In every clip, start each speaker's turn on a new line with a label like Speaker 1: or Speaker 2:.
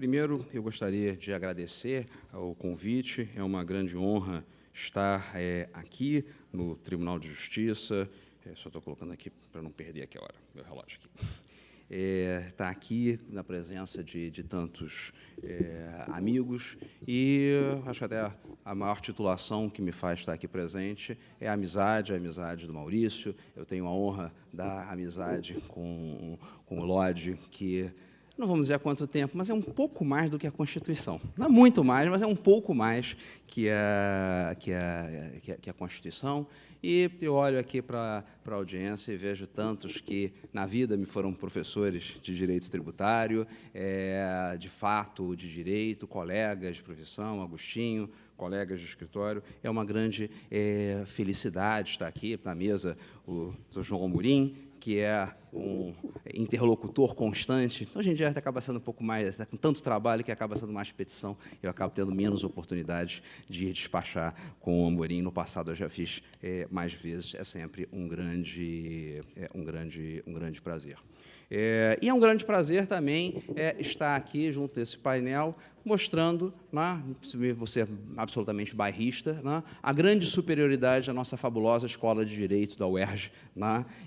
Speaker 1: Primeiro, eu gostaria de agradecer o convite. É uma grande honra estar aqui no Tribunal de Justiça. Só estou colocando aqui para não perder aqui a hora, meu relógio aqui. Estar aqui na presença de tantos amigos e acho que até a maior titulação que me faz estar aqui presente é a amizade do Maurício. Eu tenho a honra da amizade com o Lodi, que não vamos dizer há quanto tempo, mas é um pouco mais do que a Constituição. Não é muito mais, mas é um pouco mais que a Constituição. E eu olho aqui para a audiência e vejo tantos que, na vida, me foram professores de direito tributário, de fato, de direito, colegas de profissão, Agostinho, colegas de escritório. É uma grande felicidade estar aqui na mesa o Dr. João Amorim, que é um interlocutor constante. Então, hoje em dia, acaba sendo um pouco mais, com tanto trabalho, que acaba sendo mais petição, eu acabo tendo menos oportunidades de despachar com o Amorim. No passado, eu já fiz mais vezes. É sempre um grande prazer. E é um grande prazer também estar aqui, junto a esse painel, mostrando, você absolutamente bairrista, a grande superioridade da nossa fabulosa Escola de Direito da UERJ,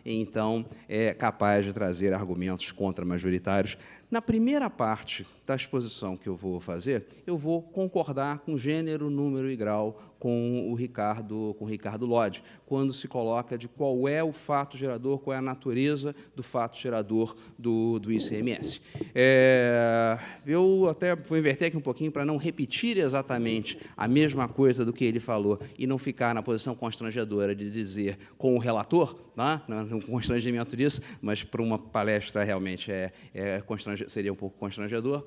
Speaker 1: então, é capaz de trazer argumentos contra-majoritários. Na primeira parte da exposição que eu vou fazer, eu vou concordar com gênero, número e grau com o Ricardo Lodi, quando se coloca de qual é o fato gerador, qual é a natureza do fato gerador do ICMS. Eu até vou inverter aqui um pouquinho para não repetir exatamente a mesma coisa do que ele falou e não ficar na posição constrangedora de dizer com o relator, não constrangimento disso, mas para uma palestra realmente seria um pouco constrangedor.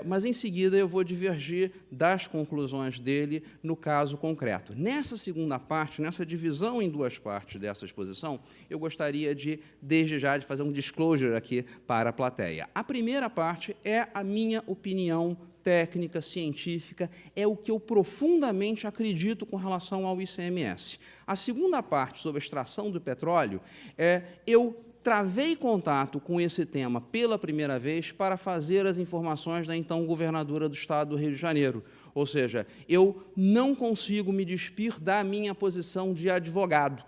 Speaker 1: Mas, em seguida, eu vou divergir das conclusões dele no caso concreto. Nessa segunda parte, nessa divisão em duas partes dessa exposição, eu gostaria de, desde já, de fazer um disclosure aqui para a plateia. A primeira parte é a minha opinião técnica, científica, é o que eu profundamente acredito com relação ao ICMS. A segunda parte, sobre a extração do petróleo, eu travei contato com esse tema pela primeira vez para fazer as informações da então governadora do Estado do Rio de Janeiro. Ou seja, eu não consigo me despir da minha posição de advogado.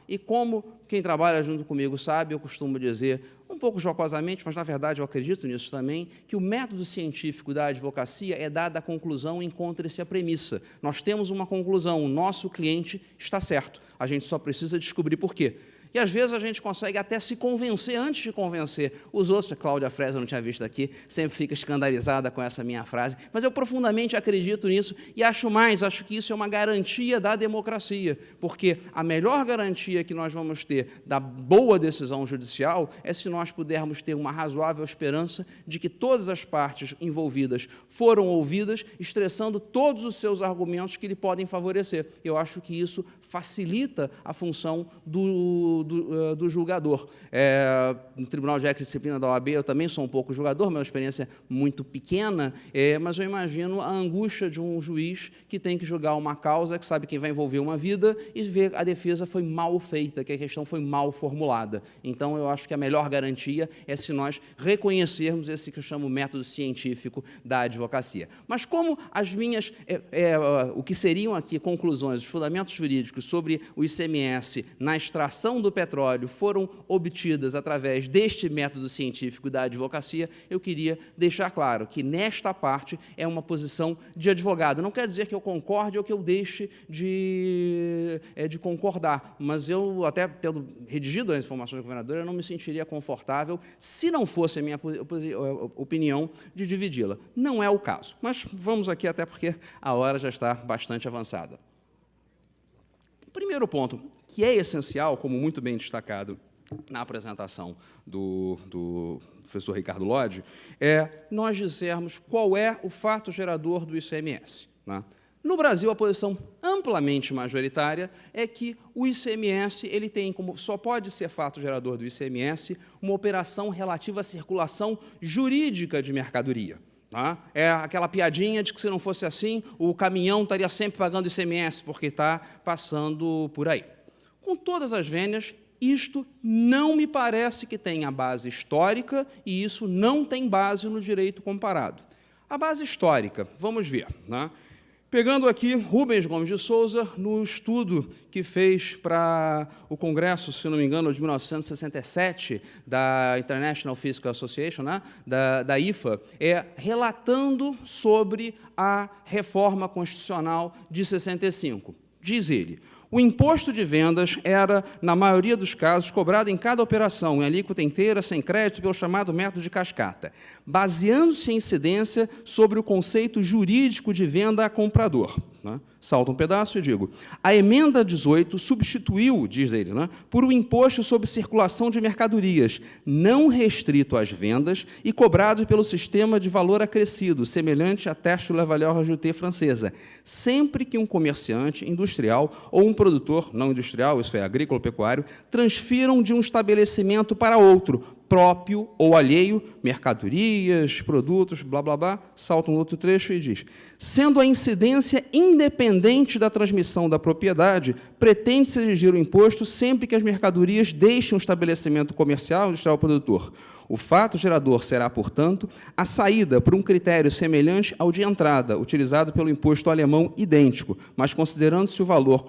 Speaker 1: E como quem trabalha junto comigo sabe, eu costumo dizer, um pouco jocosamente, mas, na verdade, eu acredito nisso também, que o método científico da advocacia é dada a conclusão, encontra-se a premissa. Nós temos uma conclusão, o nosso cliente está certo, a gente só precisa descobrir por quê. E, às vezes, a gente consegue até se convencer antes de convencer os outros. A Cláudia Fresa, eu não tinha visto aqui, sempre fica escandalizada com essa minha frase, mas eu profundamente acredito nisso e acho que isso é uma garantia da democracia, porque a melhor garantia que nós vamos ter da boa decisão judicial é se nós pudermos ter uma razoável esperança de que todas as partes envolvidas foram ouvidas, estressando todos os seus argumentos que lhe podem favorecer. Eu acho que isso facilita a função do julgador. No Tribunal de Ética e Disciplina da OAB, eu também sou um pouco julgador, mas é uma experiência muito pequena, mas eu imagino a angústia de um juiz que tem que julgar uma causa, que sabe que vai envolver uma vida, e ver a defesa foi mal feita, que a questão foi mal formulada. Então, eu acho que a melhor garantia é se nós reconhecermos esse que eu chamo método científico da advocacia. Mas como as minhas, o que seriam aqui conclusões, os fundamentos jurídicos sobre o ICMS na extração do petróleo foram obtidas através deste método científico da advocacia, eu queria deixar claro que, nesta parte, é uma posição de advogado. Não quer dizer que eu concorde ou que eu deixe de concordar, mas eu, até tendo redigido as informações da governadora, eu não me sentiria confortável, se não fosse a minha opinião, de dividi-la. Não é o caso, mas vamos aqui, até porque a hora já está bastante avançada. O primeiro ponto, que é essencial, como muito bem destacado na apresentação do professor Ricardo Lodi, é nós dizermos qual é o fato gerador do ICMS. No Brasil, a posição amplamente majoritária é que o ICMS só pode ser fato gerador do ICMS uma operação relativa à circulação jurídica de mercadoria. É aquela piadinha de que, se não fosse assim, o caminhão estaria sempre pagando ICMS, porque está passando por aí. Com todas as vênias, isto não me parece que tenha base histórica e isso não tem base no direito comparado. A base histórica, vamos ver, né? Pegando aqui Rubens Gomes de Souza, no estudo que fez para o Congresso, se não me engano, de 1967, da International Physical Association, né, da IFA, relatando sobre a reforma constitucional de 65. Diz ele: o imposto de vendas era, na maioria dos casos, cobrado em cada operação, em alíquota inteira, sem crédito, pelo chamado método de cascata, baseando-se em incidência sobre o conceito jurídico de venda a comprador. Né? Salto um pedaço e digo: a emenda 18 substituiu, diz ele, né, por um imposto sobre circulação de mercadorias, não restrito às vendas e cobrado pelo sistema de valor acrescido, semelhante à taxe de la valeur ajoutée francesa, sempre que um comerciante industrial ou um produtor não industrial, isso é, agrícola ou pecuário, transfiram de um estabelecimento para outro, próprio ou alheio, mercadorias, produtos, blá, blá, blá, salta um outro trecho e diz: sendo a incidência independente da transmissão da propriedade, pretende-se exigir o imposto sempre que as mercadorias deixem um estabelecimento comercial, industrial ou produtor. O fato gerador será, portanto, a saída por um critério semelhante ao de entrada, utilizado pelo imposto alemão idêntico, mas considerando-se o valor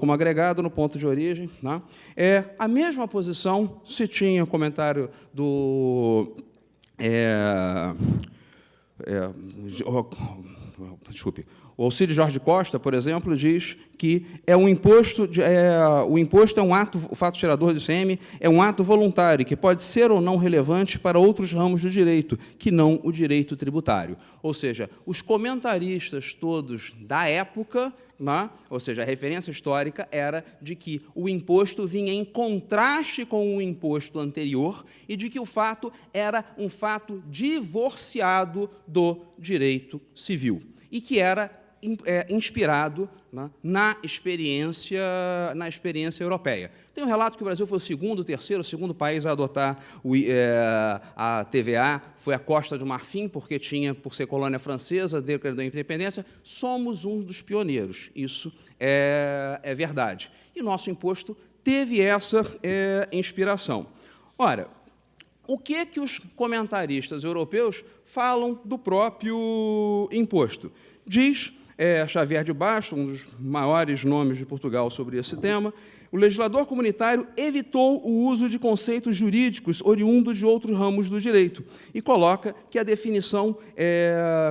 Speaker 1: como agregado no ponto de origem. Né? A mesma posição se tinha o comentário do... desculpe. O Alcide Jorge Costa, por exemplo, diz que o imposto é um ato, o fato gerador do ICM é um ato voluntário, que pode ser ou não relevante para outros ramos do direito, que não o direito tributário. Ou seja, os comentaristas todos da época, né, ou seja, a referência histórica era de que o imposto vinha em contraste com o imposto anterior e de que o fato era um fato divorciado do direito civil e que era inspirado, né, na experiência europeia. Tem um relato que o Brasil foi o segundo país a adotar a TVA, foi a Costa do Marfim, porque tinha, por ser colônia francesa, decreto da independência. Somos um dos pioneiros, isso é verdade. E o nosso imposto teve essa inspiração. Ora, o que os comentaristas europeus falam do próprio imposto? Diz Xavier de Baixo, um dos maiores nomes de Portugal sobre esse tema: o legislador comunitário evitou o uso de conceitos jurídicos oriundos de outros ramos do direito e coloca que a definição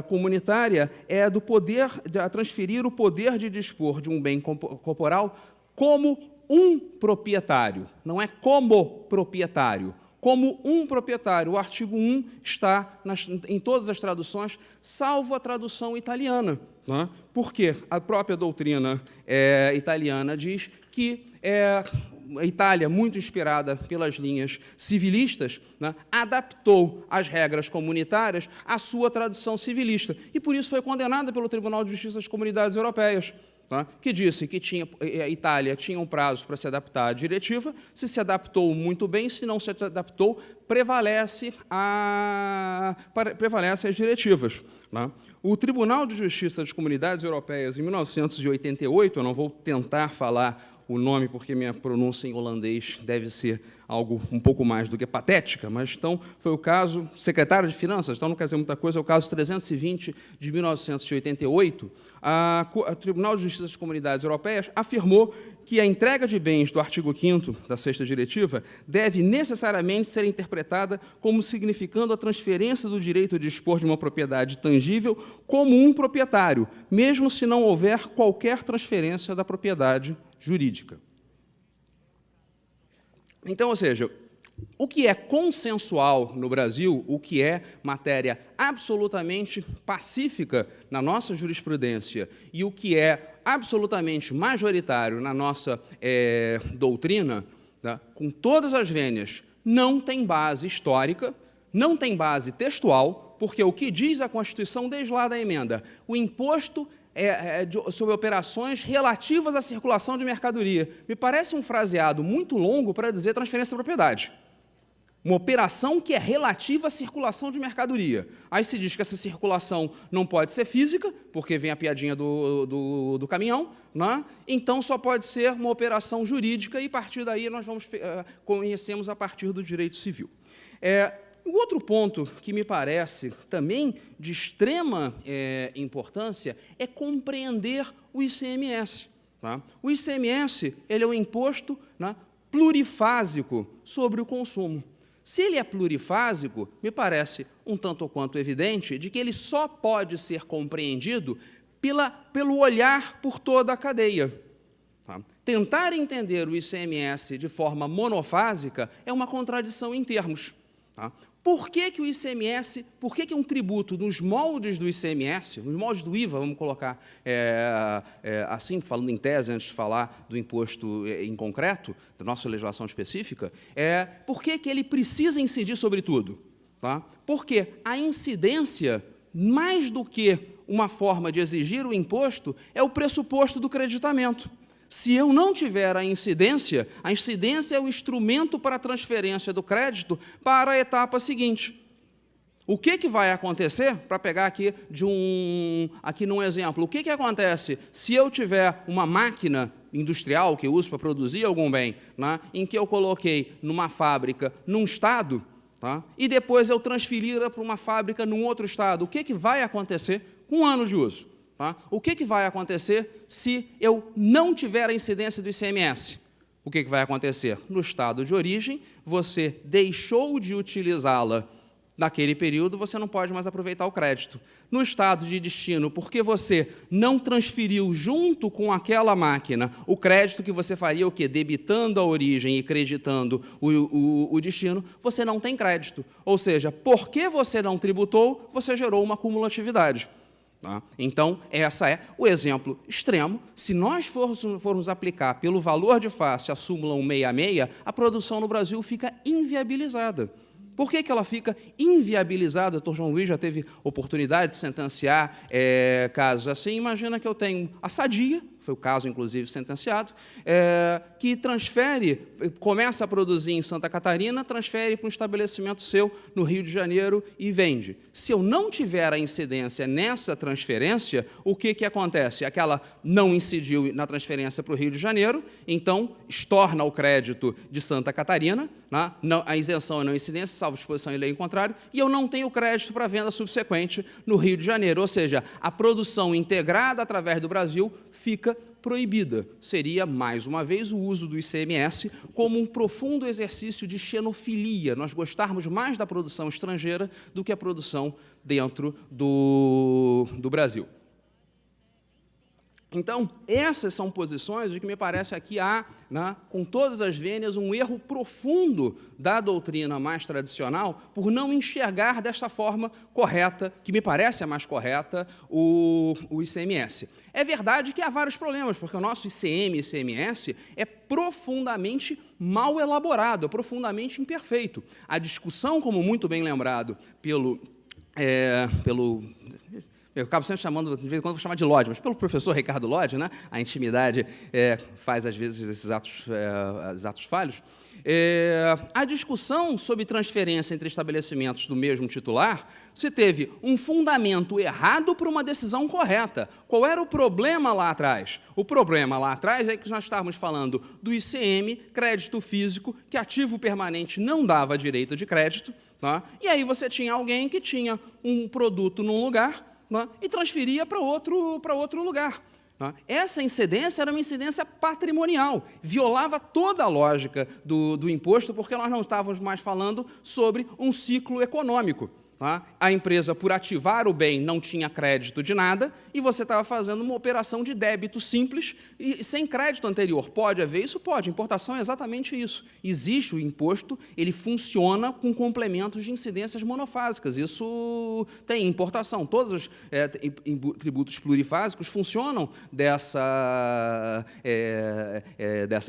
Speaker 1: comunitária é do poder, de transferir o poder de dispor de um bem corporal como um proprietário, não é como proprietário. Como um proprietário. O artigo 1 está em todas as traduções, salvo a tradução italiana. Né? Porque a própria doutrina italiana diz que a Itália, muito inspirada pelas linhas civilistas, né, adaptou as regras comunitárias à sua tradição civilista, e por isso foi condenada pelo Tribunal de Justiça das Comunidades Europeias, tá? Que disse que a Itália tinha um prazo para se adaptar à diretiva, se adaptou muito bem, se não se adaptou, prevalece as diretivas. Tá? O Tribunal de Justiça das Comunidades Europeias, em 1988, eu não vou tentar falar o nome, porque minha pronúncia em holandês deve ser algo um pouco mais do que patética, mas então foi o caso, secretário de Finanças, então não quer dizer muita coisa, é o caso 320 de 1988, o Tribunal de Justiça das Comunidades Europeias afirmou que a entrega de bens do artigo 5º da sexta diretiva deve necessariamente ser interpretada como significando a transferência do direito de dispor de uma propriedade tangível como um proprietário, mesmo se não houver qualquer transferência da propriedade jurídica. Então, ou seja, o que é consensual no Brasil, o que é matéria absolutamente pacífica na nossa jurisprudência e o que é absolutamente majoritário na nossa doutrina, tá, com todas as vênias, não tem base histórica, não tem base textual, porque o que diz a Constituição desde lá da emenda, o imposto sobre operações relativas à circulação de mercadoria. Me parece um fraseado muito longo para dizer transferência de propriedade. Uma operação que é relativa à circulação de mercadoria. Aí se diz que essa circulação não pode ser física, porque vem a piadinha do caminhão, né? Então só pode ser uma operação jurídica e, a partir daí, nós conhecemos a partir do direito civil. Um outro ponto que me parece também de extrema importância é compreender o ICMS. Tá? O ICMS ele é um imposto, né, plurifásico sobre o consumo. Se ele é plurifásico, me parece um tanto ou quanto evidente de que ele só pode ser compreendido pelo olhar por toda a cadeia. Tá? Tentar entender o ICMS de forma monofásica é uma contradição em termos. Tá? Por que o ICMS, por que um tributo nos moldes do ICMS, nos moldes do IVA, vamos colocar assim, falando em tese, antes de falar do imposto em concreto, da nossa legislação específica, por que ele precisa incidir sobre tudo? Tá? Porque a incidência, mais do que uma forma de exigir o imposto, é o pressuposto do creditamento. Se eu não tiver a incidência é o instrumento para a transferência do crédito para a etapa seguinte. O que vai acontecer, para pegar aqui num exemplo, o que acontece se eu tiver uma máquina industrial que eu uso para produzir algum bem, né, em que eu coloquei numa fábrica num estado, tá, e depois eu transferir para uma fábrica num outro estado? O que vai acontecer com 1 ano de uso? Tá? O que vai acontecer se eu não tiver a incidência do ICMS? O que vai acontecer? No estado de origem, você deixou de utilizá-la naquele período, você não pode mais aproveitar o crédito. No estado de destino, porque você não transferiu junto com aquela máquina o crédito que você faria o quê? Debitando a origem e creditando o destino, você não tem crédito. Ou seja, porque você não tributou, você gerou uma cumulatividade. Tá? Então, esse é o exemplo extremo. Se nós formos aplicar pelo valor de face a súmula 166, a produção no Brasil fica inviabilizada. Por que ela fica inviabilizada? O Dr. João Luiz já teve oportunidade de sentenciar casos assim. Imagina que eu tenho a Sadia, foi o caso, inclusive, sentenciado, que começa a produzir em Santa Catarina, transfere para um estabelecimento seu no Rio de Janeiro e vende. Se eu não tiver a incidência nessa transferência, o que acontece? Aquela não incidiu na transferência para o Rio de Janeiro, então estorna o crédito de Santa Catarina, né? A isenção e não incidência, salvo disposição em lei em contrário, e eu não tenho crédito para venda subsequente no Rio de Janeiro. Ou seja, a produção integrada através do Brasil fica proibida. Seria, mais uma vez, o uso do ICMS como um profundo exercício de xenofilia, nós gostarmos mais da produção estrangeira do que a produção dentro do Brasil. Então, essas são posições de que me parece aqui há, né, com todas as vênias, um erro profundo da doutrina mais tradicional por não enxergar desta forma correta, que me parece a mais correta, o ICMS. É verdade que há vários problemas, porque o nosso ICM e ICMS é profundamente mal elaborado, é profundamente imperfeito. A discussão, como muito bem lembrado eu acabo sempre chamando, de vez em quando vou chamar de Lodge, mas pelo professor Ricardo Lodge, né, a intimidade faz, às vezes, esses atos falhos. A discussão sobre transferência entre estabelecimentos do mesmo titular se teve um fundamento errado para uma decisão correta. Qual era o problema lá atrás? O problema lá atrás é que nós estávamos falando do ICM, crédito físico, que ativo permanente não dava direito de crédito, tá? E aí você tinha alguém que tinha um produto num lugar, e transferia para outro lugar. Essa incidência era uma incidência patrimonial, violava toda a lógica do imposto, porque nós não estávamos mais falando sobre um ciclo econômico. A empresa, por ativar o bem, não tinha crédito de nada, e você estava fazendo uma operação de débito simples e sem crédito anterior. Pode haver isso? Pode. Importação é exatamente isso. Existe o imposto, ele funciona com complementos de incidências monofásicas. Isso tem importação. Todos os tributos plurifásicos funcionam dessa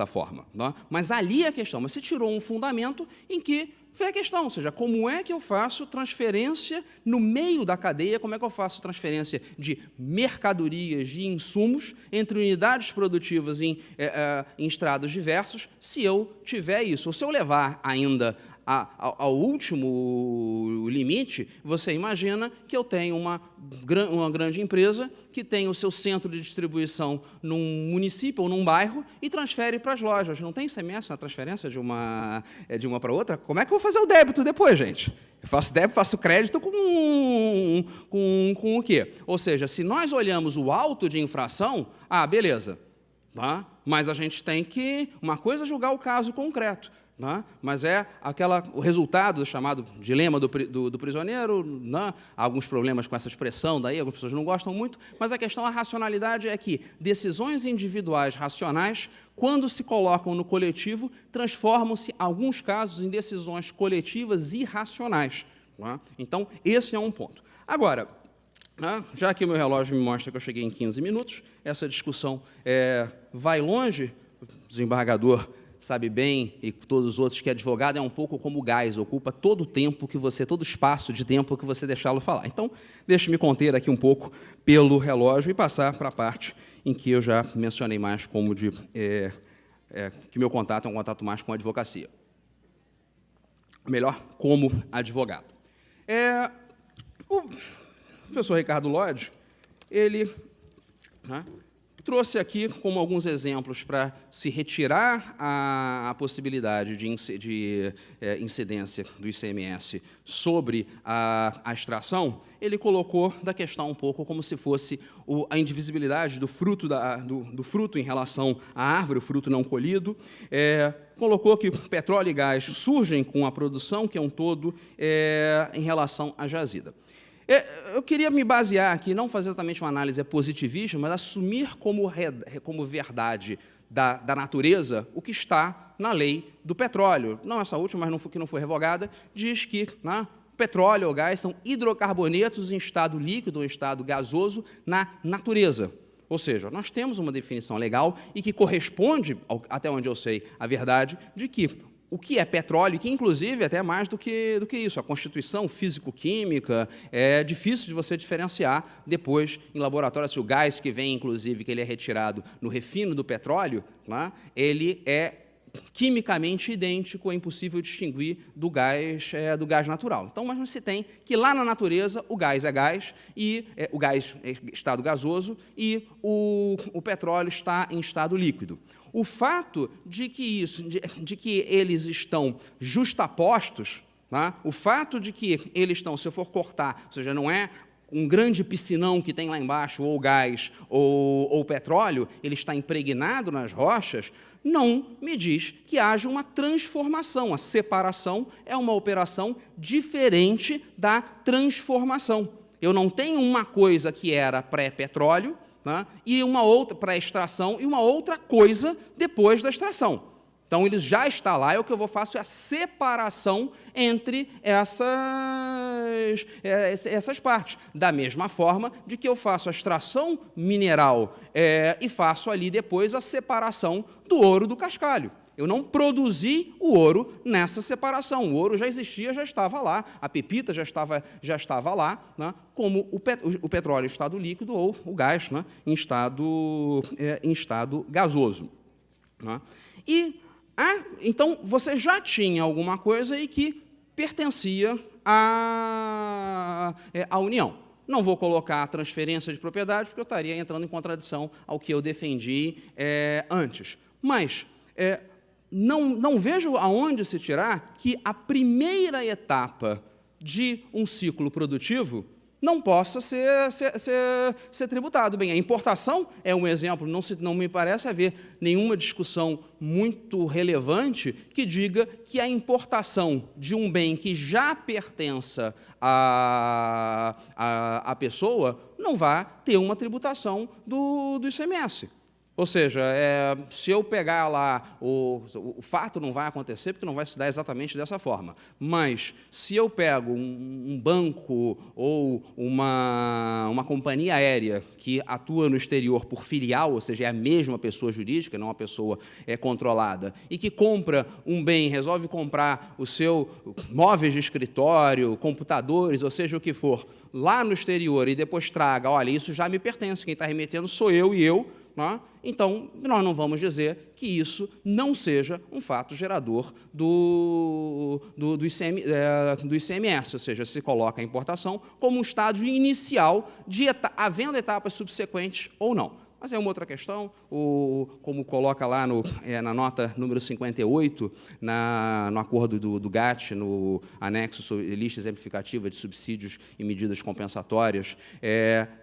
Speaker 1: forma. Mas ali é a questão. Mas se tirou um fundamento em que foi a questão, ou seja, como é que eu faço transferência no meio da cadeia, como é que eu faço transferência de mercadorias, de insumos, entre unidades produtivas em estrados diversos, se eu tiver isso, ou se eu levar ainda ao último limite, você imagina que eu tenho uma grande empresa que tem o seu centro de distribuição num município ou num bairro e transfere para as lojas. Não tem ICMS na transferência de uma para outra? Como é que eu vou fazer o débito depois, gente? Eu faço débito, faço crédito com o quê? Ou seja, se nós olhamos o auto de infração, beleza, tá? Mas a gente tem que, uma coisa é julgar o caso concreto, né? Mas é o resultado chamado dilema do prisioneiro, né? Há alguns problemas com essa expressão daí, algumas pessoas não gostam muito, mas a questão da racionalidade é que decisões individuais racionais, quando se colocam no coletivo, transformam-se, em alguns casos, em decisões coletivas irracionais, né? Então, esse é um ponto. Agora, já que o meu relógio me mostra que eu cheguei em 15 minutos, essa discussão vai longe, o desembargador sabe bem, e todos os outros, que advogado é um pouco como o gás, ocupa todo o tempo todo o espaço de tempo que você deixá-lo falar. Então, deixe-me conter aqui um pouco pelo relógio e passar para a parte em que eu já mencionei mais como que meu contato é um contato mais com a advocacia. Melhor, como advogado. O professor Ricardo Lodge, ele trouxe aqui como alguns exemplos para se retirar a possibilidade de incidência do ICMS sobre a extração. Ele colocou da questão um pouco como se fosse a indivisibilidade do fruto, do fruto em relação à árvore, o fruto não colhido. Colocou que petróleo e gás surgem com a produção, que é um todo, em relação à jazida. Eu queria me basear aqui, não fazer exatamente uma análise positivista, mas assumir como verdade da natureza o que está na lei do petróleo. Não essa última, mas que não foi revogada, diz que petróleo ou gás são hidrocarbonetos em estado líquido ou em estado gasoso na natureza. Ou seja, nós temos uma definição legal e que corresponde, até onde eu sei, à verdade de que o que é petróleo, que inclusive até mais do que isso, a constituição físico-química é difícil de você diferenciar depois em laboratório, se o gás que vem, inclusive, que ele é retirado no refino do petróleo, ele é quimicamente idêntico, é impossível distinguir do gás natural. Então, mas você tem que lá na natureza o gás é gás, e o gás é estado gasoso e o petróleo está em estado líquido. O fato de que eles estão justapostos, o fato de que eles estão, se eu for cortar, ou seja, não é um grande piscinão que tem lá embaixo, ou gás ou petróleo, ele está impregnado nas rochas, não me diz que haja uma transformação. A separação é uma operação diferente da transformação. Eu não tenho uma coisa que era pré-petróleo, e uma outra pré-extração e uma outra coisa depois da extração. Então, ele já está lá, e o que eu faço é a separação entre essas partes. Da mesma forma de que eu faço a extração mineral e faço ali depois a separação do ouro do cascalho. Eu não produzi o ouro nessa separação. O ouro já existia, já estava lá. A pepita já estava lá, como o petróleo em estado líquido ou o gás em estado gasoso. Então, você já tinha alguma coisa aí que pertencia à União. Não vou colocar a transferência de propriedade, porque eu estaria entrando em contradição ao que eu defendi antes. Mas não vejo aonde se tirar que a primeira etapa de um ciclo produtivo não possa ser tributado. Bem, a importação é um exemplo, não me parece haver nenhuma discussão muito relevante que diga que a importação de um bem que já pertença à pessoa não vai ter uma tributação do ICMS. Ou seja, se eu pegar lá, o fato não vai acontecer, porque não vai se dar exatamente dessa forma, mas se eu pego um banco ou uma companhia aérea que atua no exterior por filial, ou seja, é a mesma pessoa jurídica, não a pessoa controlada, e que compra um bem, resolve comprar o seu móveis de escritório, computadores, ou seja, o que for, lá no exterior, e depois traga, olha, isso já me pertence, quem está remetendo sou eu, e eu né? Então, nós não vamos dizer que isso não seja um fato gerador do ICMS, ou seja, se coloca a importação como um estágio inicial, havendo etapas subsequentes ou não. Mas é uma outra questão, como coloca lá na nota número 58, no acordo do GATT, no anexo sobre lista exemplificativa de subsídios e medidas compensatórias,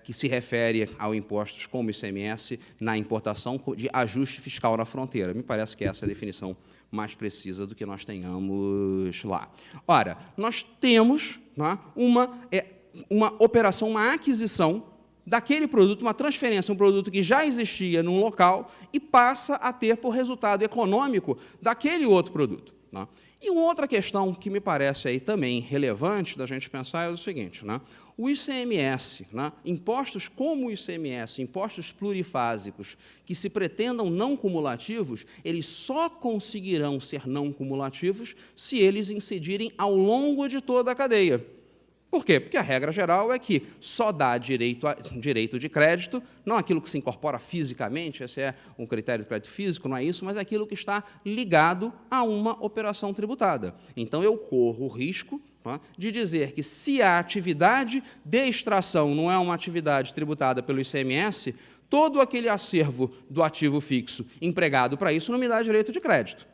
Speaker 1: que se refere ao impostos como ICMS na importação de ajuste fiscal na fronteira. Me parece que essa é a definição mais precisa do que nós tenhamos lá. Ora, nós temos, né, uma operação, uma aquisição daquele produto, uma transferência, um produto que já existia num local e passa a ter por resultado econômico daquele outro produto, né? E uma outra questão que me parece aí também relevante da gente pensar é o seguinte, né? O ICMS, né, impostos como o ICMS, impostos plurifásicos, que se pretendam não cumulativos, eles só conseguirão ser não cumulativos se eles incidirem ao longo de toda a cadeia. Por quê? Porque a regra geral é que só dá direito de crédito, não aquilo que se incorpora fisicamente, esse é um critério de crédito físico, não é isso, mas aquilo que está ligado a uma operação tributada. Então, eu corro o risco, né, de dizer que se a atividade de extração não é uma atividade tributada pelo ICMS, todo aquele acervo do ativo fixo empregado para isso não me dá direito de crédito.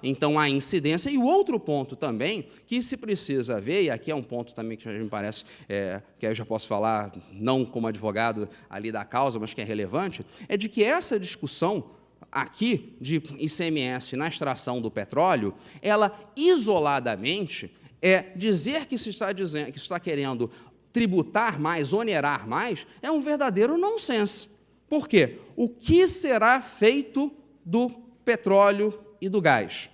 Speaker 1: Então, há incidência. E o outro ponto também que se precisa ver, e aqui é um ponto também que me parece, que eu já posso falar, não como advogado ali da causa, mas que é relevante, é de que essa discussão aqui de ICMS na extração do petróleo, ela isoladamente dizer que se está querendo tributar mais, onerar mais, é um verdadeiro nonsense. Por quê? O que será feito do petróleo e do gás?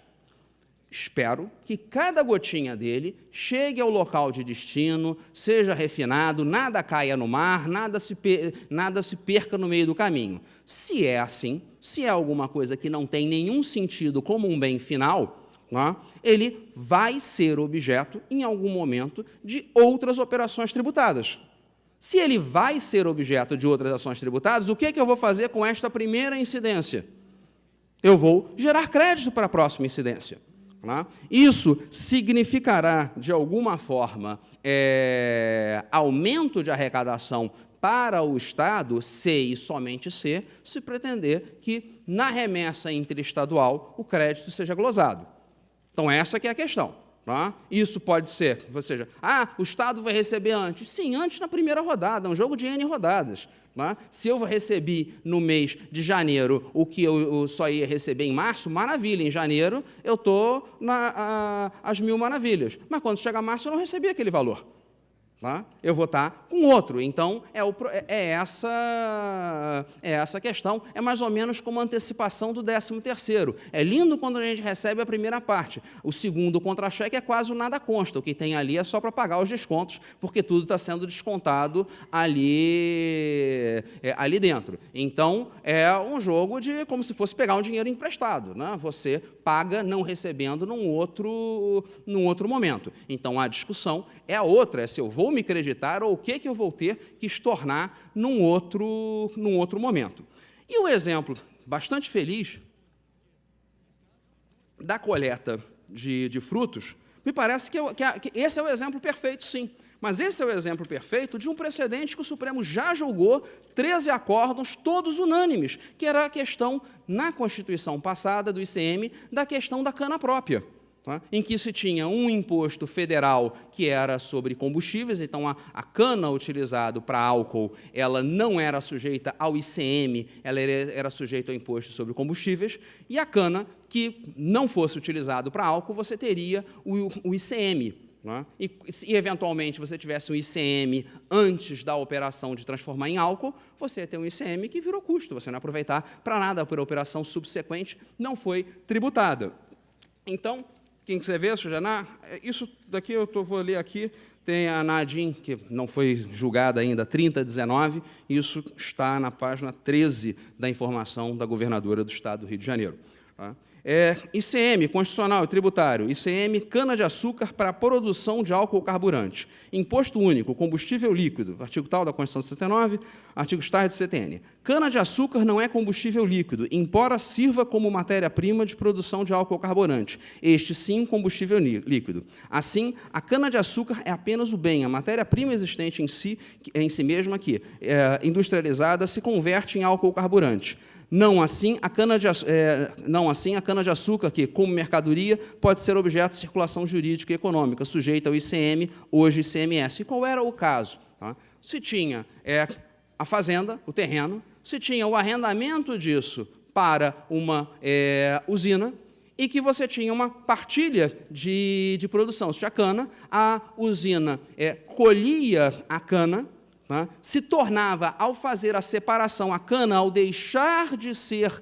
Speaker 1: Espero que cada gotinha dele chegue ao local de destino, seja refinado, nada caia no mar, nada se perca no meio do caminho. Se é assim, se é alguma coisa que não tem nenhum sentido como um bem final, né, ele vai ser objeto, em algum momento, de outras operações tributadas. Se ele vai ser objeto de outras ações tributadas, o que eu vou fazer com esta primeira incidência? Eu vou gerar crédito para a próxima incidência, né? Isso significará, de alguma forma, aumento de arrecadação para o Estado, se e somente se pretender que, na remessa interestadual, o crédito seja glosado. Então, essa que é a questão, né? Isso pode ser, ou seja, o Estado vai receber antes. Sim, antes na primeira rodada, um jogo de N rodadas. Se eu recebi no mês de janeiro o que eu só ia receber em março, maravilha, em janeiro eu estou às mil maravilhas. Mas quando chegar março eu não recebi aquele valor. Eu vou estar com outro. Então, essa questão, é mais ou menos como a antecipação do 13º. É lindo quando a gente recebe a primeira parte. O segundo contra-cheque é quase o nada consta. O que tem ali é só para pagar os descontos, porque tudo está sendo descontado ali dentro. Então, é um jogo de como se fosse pegar um dinheiro emprestado, né? Você paga não recebendo num outro momento. Então, a discussão é a outra, é se eu vou me creditar ou o que eu vou ter que estornar num outro momento. E o exemplo bastante feliz da coleta de frutos, me parece que esse é o exemplo perfeito, sim. Mas esse é o exemplo perfeito de um precedente que o Supremo já julgou 13 acórdãos, todos unânimes, que era a questão, na Constituição passada do ICM, da questão da cana própria, em que se tinha um imposto federal que era sobre combustíveis, então a cana utilizada para álcool, ela não era sujeita ao ICM, ela era sujeita ao imposto sobre combustíveis, e a cana que não fosse utilizada para álcool, você teria o ICM. E, eventualmente, você tivesse um ICM antes da operação de transformar em álcool, você ia ter um ICM que virou custo, você não aproveitar para nada, por operação subsequente não foi tributada. Então, quem quiser ver, Sujaná, isso daqui vou ler aqui, tem a Nadim, que não foi julgada ainda, 3019, isso está na página 13 da informação da governadora do Estado do Rio de Janeiro. ICM, constitucional e tributário. ICM, cana-de-açúcar para a produção de álcool carburante. Imposto único, combustível líquido, artigo tal da Constituição de 69, artigo do CTN. Cana-de-açúcar não é combustível líquido, embora sirva como matéria-prima de produção de álcool carburante. Este, sim, combustível líquido. Assim, a cana-de-açúcar é apenas o bem, a matéria-prima existente em si mesma que, industrializada, se converte em álcool carburante. Não assim a cana-de-açúcar, que, como mercadoria, pode ser objeto de circulação jurídica e econômica, sujeita ao ICM, hoje ICMS. E qual era o caso? Tá? Se tinha a fazenda, o terreno, se tinha o arrendamento disso para uma usina, e que você tinha uma partilha de produção. Se tinha cana, a usina colhia a cana, se tornava, ao fazer a separação, a cana, ao deixar de ser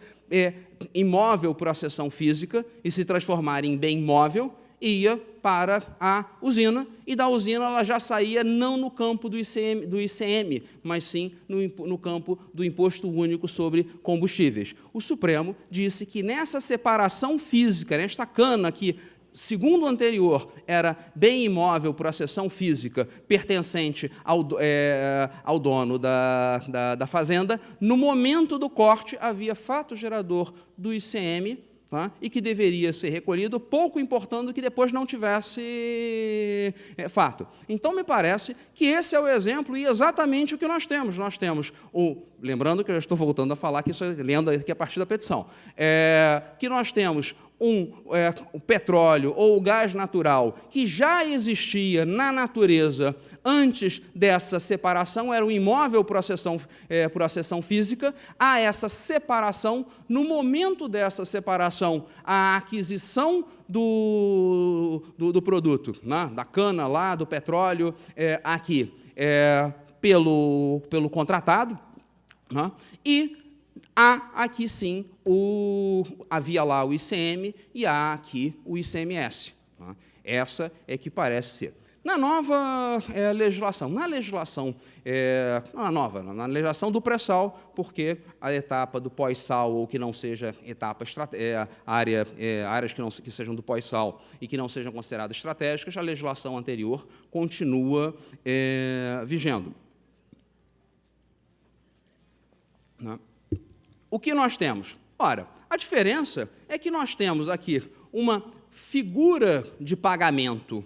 Speaker 1: imóvel por acessão física e se transformar em bem móvel, ia para a usina, e da usina ela já saía não no campo do ICM, mas sim no campo do Imposto Único sobre Combustíveis. O Supremo disse que nessa separação física, nesta cana que, segundo o anterior, era bem imóvel por acessão física pertencente ao dono da fazenda, no momento do corte havia fato gerador do ICM, tá? E que deveria ser recolhido, pouco importando que depois não tivesse fato. Então, me parece que esse é o exemplo e exatamente o que nós temos. Nós temos, lembrando que eu já estou voltando a falar, que isso é lendo aqui a partir da petição, que nós temos o petróleo ou o gás natural que já existia na natureza antes dessa separação, era um imóvel por acessão física, há essa separação, no momento dessa separação, a aquisição do produto, né, da cana lá, do petróleo, aqui, pelo contratado, né, e aqui sim, havia lá o ICM e há aqui o ICMS. Tá? Essa é que parece ser. Na nova legislação, na legislação do pré-sal, porque a etapa do pós-sal, ou que não seja etapa áreas que sejam do pós-sal e que não sejam consideradas estratégicas, a legislação anterior continua vigendo. Né? O que nós temos? Ora, a diferença é que nós temos aqui uma figura de pagamento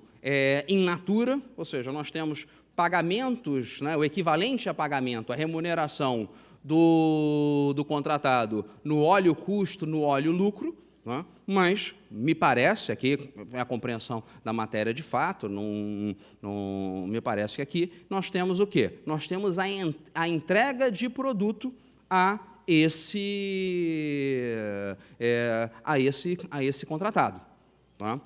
Speaker 1: in natura, ou seja, nós temos pagamentos, né, o equivalente a pagamento, a remuneração do contratado no óleo custo, no óleo lucro, né, mas me parece, aqui é a compreensão da matéria de fato, não me parece que aqui nós temos o quê? Nós temos a entrega de produto a esse contratado. Tá?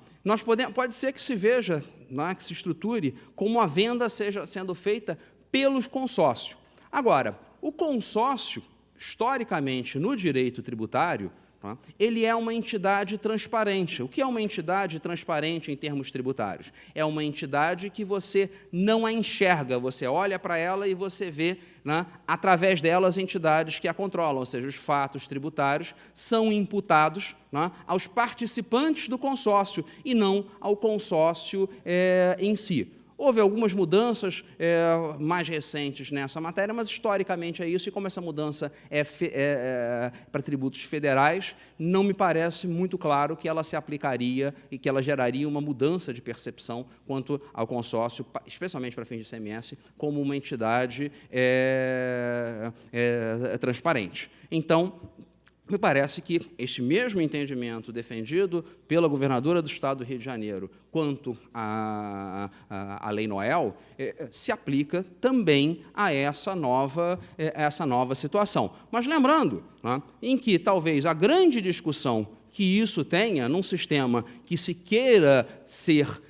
Speaker 1: Pode ser que se veja, né, que se estruture como a venda sendo feita pelos consórcios. Agora, o consórcio, historicamente, no direito tributário, tá, ele é uma entidade transparente. O que é uma entidade transparente em termos tributários? É uma entidade que você não a enxerga, você olha para ela e você vê, né, através dela as entidades que a controlam, ou seja, os fatos tributários são imputados, né, aos participantes do consórcio e não ao consórcio em si. Houve algumas mudanças mais recentes nessa matéria, mas historicamente é isso, e como essa mudança para tributos federais, não me parece muito claro que ela se aplicaria e que ela geraria uma mudança de percepção quanto ao consórcio, especialmente para fins de ICMS, como uma entidade transparente. Então, me parece que este mesmo entendimento defendido pela governadora do Estado do Rio de Janeiro quanto à Lei Noel se aplica também a essa nova situação. Mas lembrando, né, em que talvez a grande discussão que isso tenha num sistema que se queira ser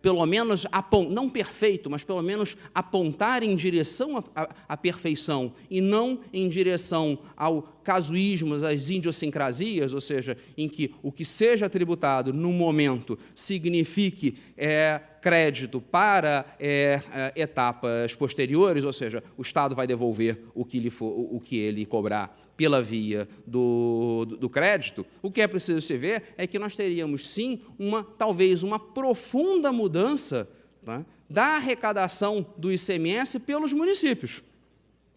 Speaker 1: pelo menos, não perfeito, mas pelo menos apontar em direção à perfeição e não em direção ao casuísmos, as idiosincrasias, ou seja, em que o que seja tributado no momento signifique crédito para etapas posteriores, ou seja, o Estado vai devolver o que ele cobrar pela via do crédito. O que é preciso se ver é que nós teríamos, sim, talvez uma profunda mudança, né, da arrecadação do ICMS pelos municípios.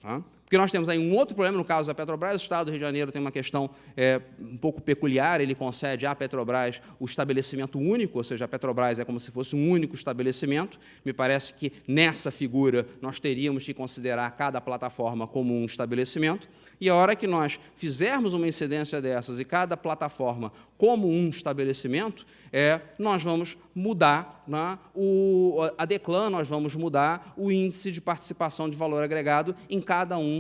Speaker 1: Tá? Porque nós temos aí um outro problema, no caso da Petrobras, o Estado do Rio de Janeiro tem uma questão um pouco peculiar, ele concede à Petrobras o estabelecimento único, ou seja, a Petrobras é como se fosse um único estabelecimento. Me parece que, nessa figura, nós teríamos que considerar cada plataforma como um estabelecimento, e a hora que nós fizermos uma incidência dessas e cada plataforma como um estabelecimento, nós vamos mudar, né, a Declan, nós vamos mudar o índice de participação de valor agregado em cada um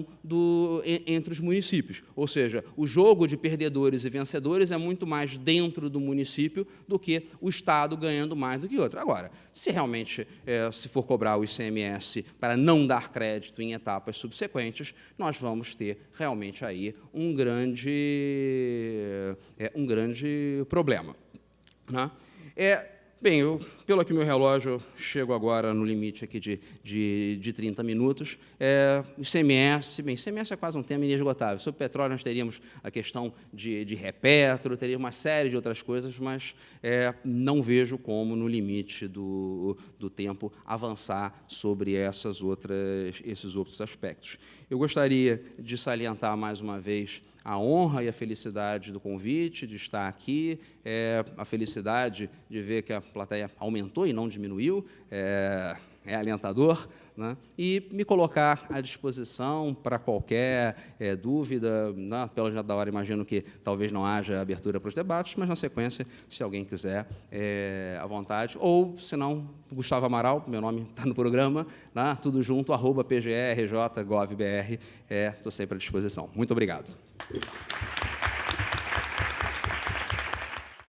Speaker 1: entre os municípios. Ou seja, o jogo de perdedores e vencedores é muito mais dentro do município do que o Estado ganhando mais do que outro. Agora, se realmente se for cobrar o ICMS para não dar crédito em etapas subsequentes, nós vamos ter realmente aí um grande problema. Né? Bem, pelo aqui meu relógio, eu chego agora no limite aqui de 30 minutos. ICMS, bem, ICMS é quase um tema inesgotável. Sobre petróleo, nós teríamos a questão de Repetro, teríamos uma série de outras coisas, mas não vejo como, no limite do tempo, avançar sobre esses outros aspectos. Eu gostaria de salientar, mais uma vez, a honra e a felicidade do convite, de estar aqui, a felicidade de ver que a plateia aumentou e não diminuiu, é alentador, né? E me colocar à disposição para qualquer dúvida, né? Pela já da hora, imagino que talvez não haja abertura para os debates, mas, na sequência, se alguém quiser, à vontade, ou, se não, Gustavo Amaral, meu nome está no programa, né? Tudo junto, @pgrj.gov.br, estou sempre à disposição. Muito obrigado.